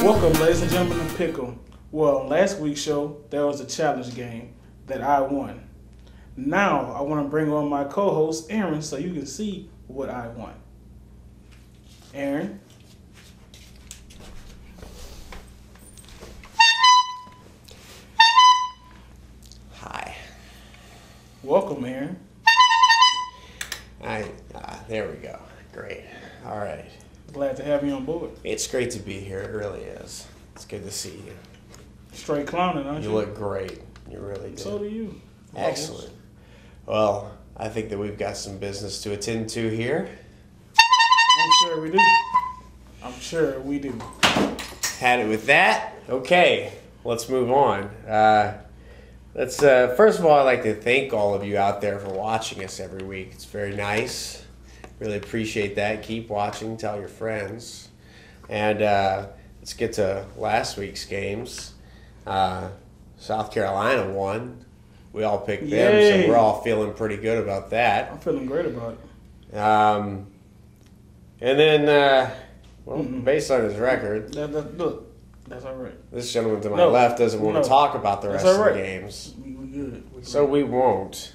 Welcome, ladies and gentlemen, to Pick'em. Well, on last week's show, there was a challenge game that I won. Now, I want to bring on my co-host, Aaron, so you can see what I won. Aaron? Hi. Welcome, Aaron. There we go. Great. All right. Glad to have you on board. It's great to be here. It really is. It's good to see you. Straight clowning, aren't you? You look great. You really do. So do you. Excellent. Well, I think that we've got some business to attend to here. I'm sure we do. I'm sure we do. Had it with that. Okay, let's move on. First of all, I'd like to thank all of you out there for watching us every week. It's very nice. Really appreciate that. Keep watching. Tell your friends. And let's get to last week's games. South Carolina won. We all picked them, Yay. so we're all feeling pretty good about that. I'm feeling great about it. And then, based on his record, Look, that's all right. this gentleman to my left doesn't want to talk about the rest of the games. We good. So we won't.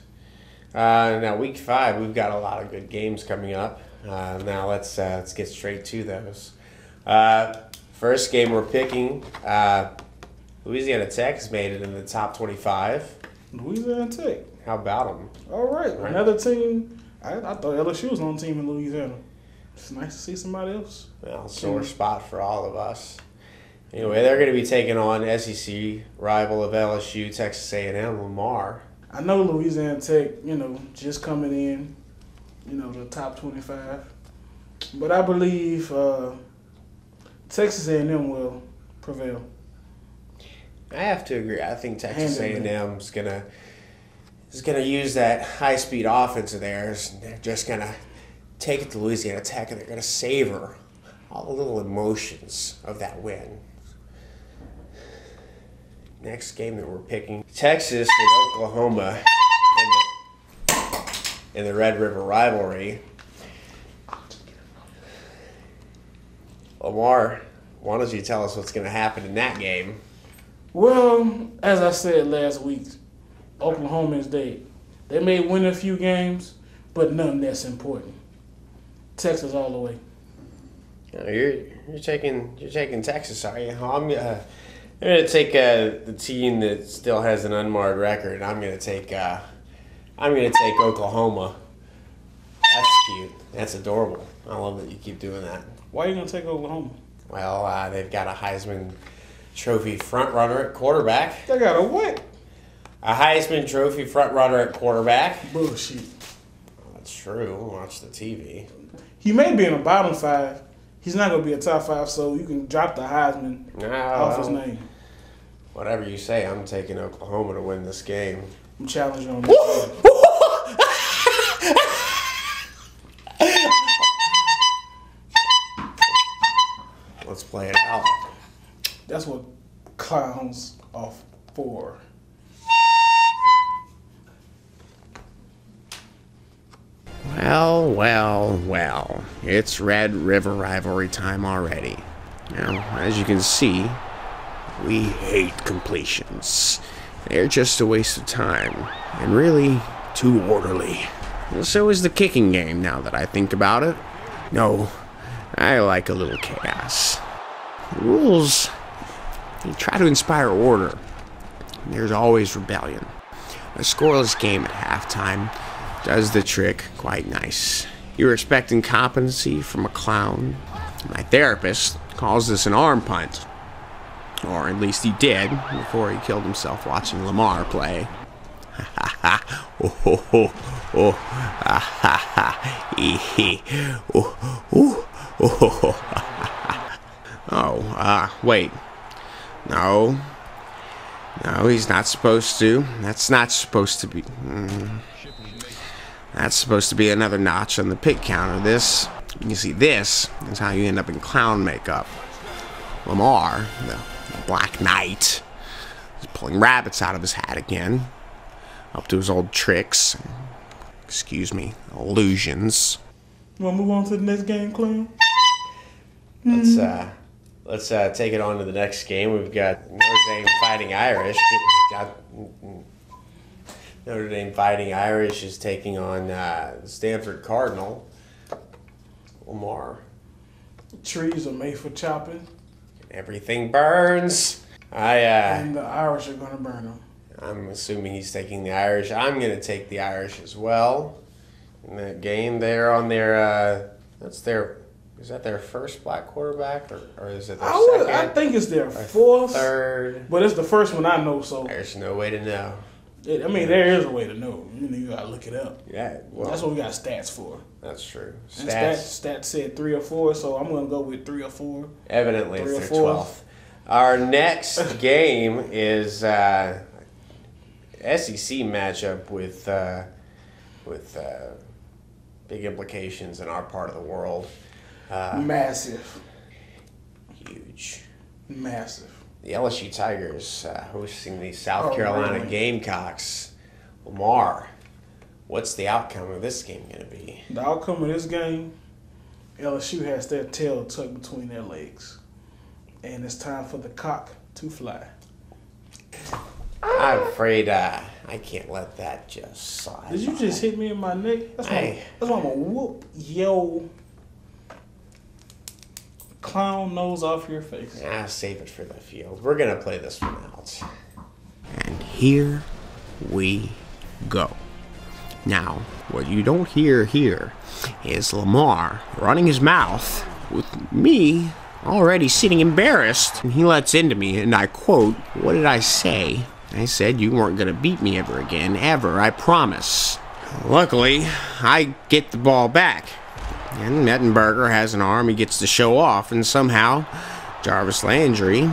Now, week 5, we've got a lot of good games coming up. Now let's get straight to those. First game we're picking, Louisiana Tech has made it in the top 25. Louisiana Tech. How about them? All right. Another team. I thought LSU was on the team in Louisiana. It's nice to see somebody else. Well, sore spot for all of us. Anyway, they're going to be taking on SEC rival of LSU, Texas A&M, Lamar. I know Louisiana Tech, just coming in, the top 25. But I believe Texas A&M will prevail. I have to agree. I think Texas A&M is gonna use that high-speed offense of theirs. And they're just gonna take it to Louisiana Tech, and they're gonna savor all the little emotions of that win. Next game that we're picking, Texas and Oklahoma in the Red River rivalry. Lamar, why don't you tell us what's going to happen in that game? Well, as I said last week, Oklahoma is dead. They may win a few games, but none that's important. Texas all the way. You're taking Texas, are you? I'm going to take the team that still has an unmarred record. I'm going to take Oklahoma. That's cute. That's adorable. I love that you keep doing that. Why are you going to take Oklahoma? Well, they've got a Heisman Trophy front-runner at quarterback. They got a what? A Heisman Trophy front-runner at quarterback. Bullshit. Well, that's true. Watch the TV. He may be in the bottom 5. He's not going to be a top 5, so you can drop the Heisman off his name. Whatever you say, I'm taking Oklahoma to win this game. I'm challenging on this. Let's play it out. That's what clowns are for. Well, it's Red River rivalry time already. Now, as you can see, we hate completions. They're just a waste of time, and really too orderly. So is the kicking game, now that I think about it. No, I like a little chaos. The rules, they try to inspire order. There's always rebellion. A scoreless game at halftime does the trick quite nice. You're expecting competency from a clown. My therapist calls this an arm punt. Or at least he did before he killed himself watching Lamar play. Wait. No, he's not supposed to. That's not supposed to be. That's supposed to be another notch on the pig counter. This, you see, this is how you end up in clown makeup. Lamar, the Black Knight, is pulling rabbits out of his hat again, up to his old tricks. Excuse me, illusions. You want to move on to the next game, clown? Let's take it on to the next game. We've got Notre Dame Fighting Irish. Notre Dame Fighting Irish is taking on the Stanford Cardinal. Lamar. Trees are made for chopping. Everything burns. And the Irish are going to burn them. I'm assuming he's taking the Irish. I'm going to take the Irish as well. In that game, they're on their, is that their first black quarterback, or is it their second? I think it's their fourth. Third. But it's the first one I know, so. There's no way to know. There is a way to know. You got to look it up. Yeah, well. That's what we got stats for. That's true. Stats said 3 or 4, so I'm going to go with 3 or 4. Evidently, it's their 12th. Our next game is SEC matchup with big implications in our part of the world. Massive. Huge. Massive. The LSU Tigers hosting the South Carolina Gamecocks. Lamar, what's the outcome of this game going to be? The outcome of this game, LSU has their tail tucked between their legs. And it's time for the cock to fly. I'm afraid I can't let that just slide. Did you just hit me in my neck? That's why I'm going to whoop yo clown nose off your face. Save it for the field. We're going to play this one out. And here we go. Now, what you don't hear here is Lamar running his mouth with me already sitting embarrassed. And he lets into me, and I quote, "What did I say? I said you weren't going to beat me ever again, ever, I promise." Luckily, I get the ball back. And Mettenberger has an arm he gets to show off, and somehow Jarvis Landry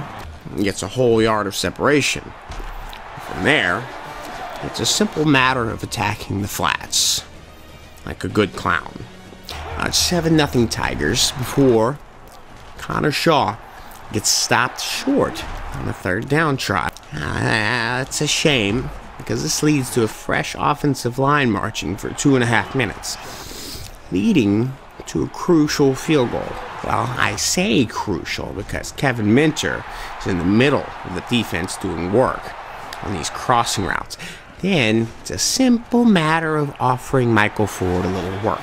gets a whole yard of separation. From there, it's a simple matter of attacking the flats, like a good clown. Now it's 7-0 Tigers before Connor Shaw gets stopped short on the third down try. That's a shame, because this leads to a fresh offensive line marching for 2.5 minutes, leading to a crucial field goal. Well, I say crucial because Kevin Minter is in the middle of the defense doing work on these crossing routes. Then it's a simple matter of offering Michael Ford a little work.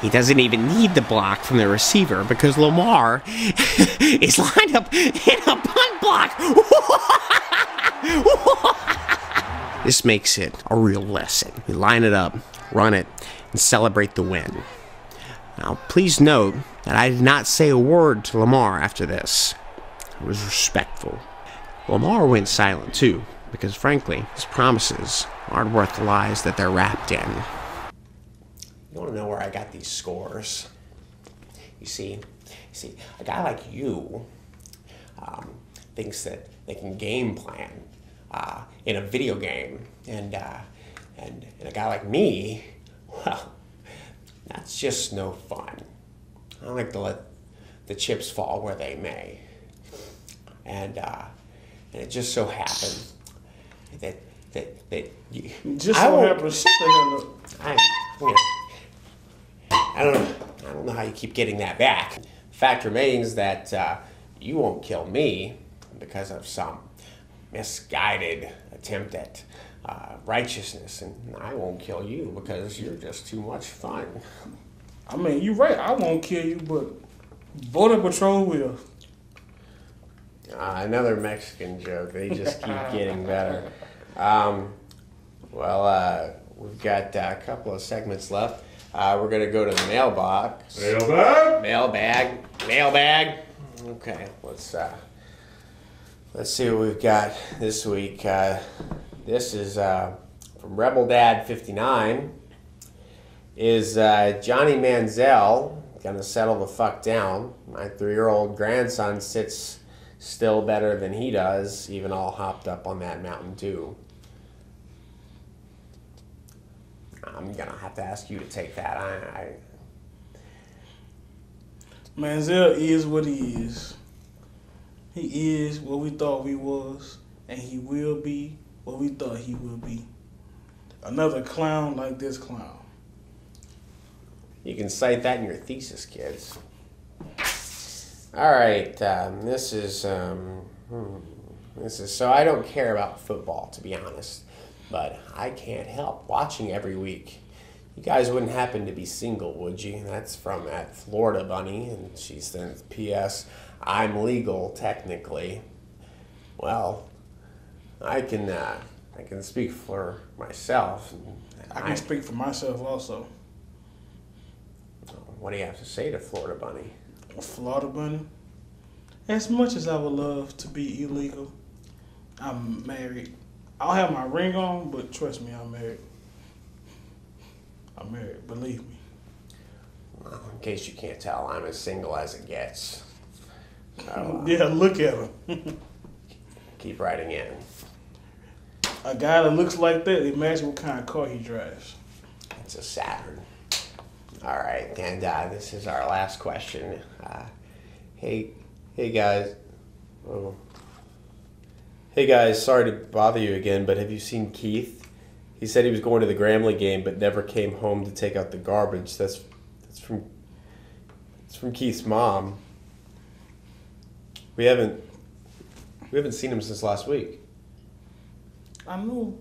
He doesn't even need the block from the receiver because Lamar is lined up in a punt block. This makes it a real lesson. We line it up, run it, and celebrate the win. Now, please note that I did not say a word to Lamar after this. I was respectful. Lamar went silent, too, because, frankly, his promises aren't worth the lies that they're wrapped in. You want to know where I got these scores? You see, a guy like you thinks that they can game plan in a video game, and a guy like me, well, that's just no fun. I don't like to let the chips fall where they may. And it just so happened that you... Just so happens. I don't know how you keep getting that back. Fact remains that you won't kill me because of some misguided attempt at righteousness, and I won't kill you because you're just too much fun. I mean, you're right. I won't kill you, but Border Patrol will. Another Mexican joke. They just keep getting better. We've got a couple of segments left. We're going to go to the mailbox. Mailbag. Okay, let's see what we've got this week. This is from Rebel Dad 59. Is Johnny Manziel gonna settle the fuck down? My 3-year-old grandson sits still better than he does, even all hopped up on that Mountain Dew. I'm gonna have to ask you to take that. Manziel is what he is. He is what we thought he was, and he will be what we thought he will be. Another clown like this clown. You can cite that in your thesis, kids. All right, this is so I don't care about football, to be honest, but I can't help watching every week. You guys wouldn't happen to be single, would you? That's from at Florida Bunny, and she sends P.S. I'm legal technically. Well, I can speak for myself. I can speak for myself also. What do you have to say to Florida Bunny? Florida Bunny. As much as I would love to be illegal, I'm married. I'll have my ring on, but trust me, I'm married. I'm married, believe me. Well, in case you can't tell, I'm as single as it gets. So, Yeah, look at him. keep writing in. A guy that looks like that, imagine what kind of car he drives. It's a Saturn. All right, and this is our last question. Hey guys. Oh. Hey guys, sorry to bother you again, but have you seen Keith? He said he was going to the Grambling game, but never came home to take out the garbage. That's from Keith's mom. We haven't seen him since last week. I know.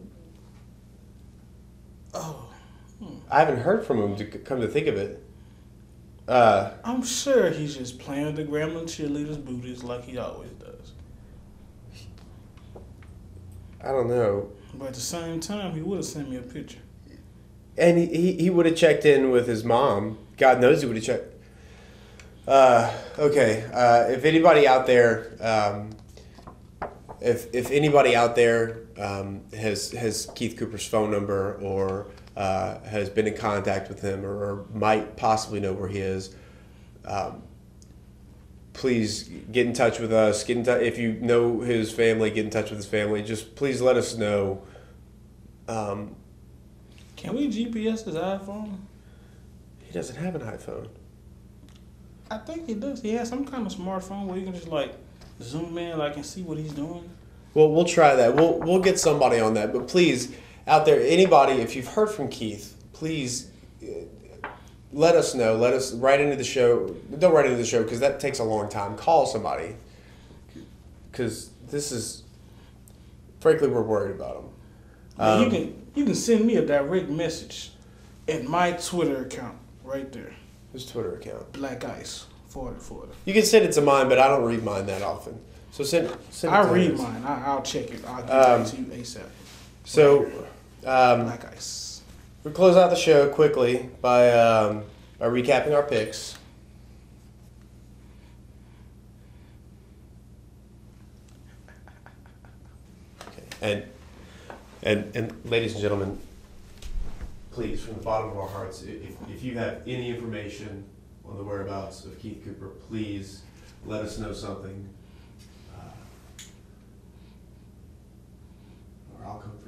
Oh. I haven't heard from him, to come to think of it. I'm sure he's just playing with the Grambling cheerleaders' booties like he always does. I don't know. But at the same time, he would have sent me a picture. And he would have checked in with his mom. God knows he would have checked. Okay. If anybody out there, if anybody out there has Keith Cooper's phone number or has been in contact with him or might possibly know where he is, please get in touch with us. If you know his family, get in touch with his family. Just please let us know. Can we GPS his iPhone? He doesn't have an iPhone. I think he does. He has some kind of smartphone where you can just like zoom in, like, and see what he's doing. Well, we'll try that. We'll get somebody on that. But please, out there, anybody, if you've heard from Keith, please let us know. Let us write into the show. Don't write into the show because that takes a long time. Call somebody because this is, frankly, we're worried about him. You can send me a direct message at my Twitter account right there. His Twitter account. Black Ice 40. You can send it to mine, but I don't read mine that often. So send it I to read his. mine. I'll check it. I'll get it to you ASAP. So Black Ice. we'll close out the show quickly by recapping our picks. Okay. And ladies and gentlemen, please, from the bottom of our hearts, if you have any information on the whereabouts of Keith Cooper, please let us know something. Or I'll come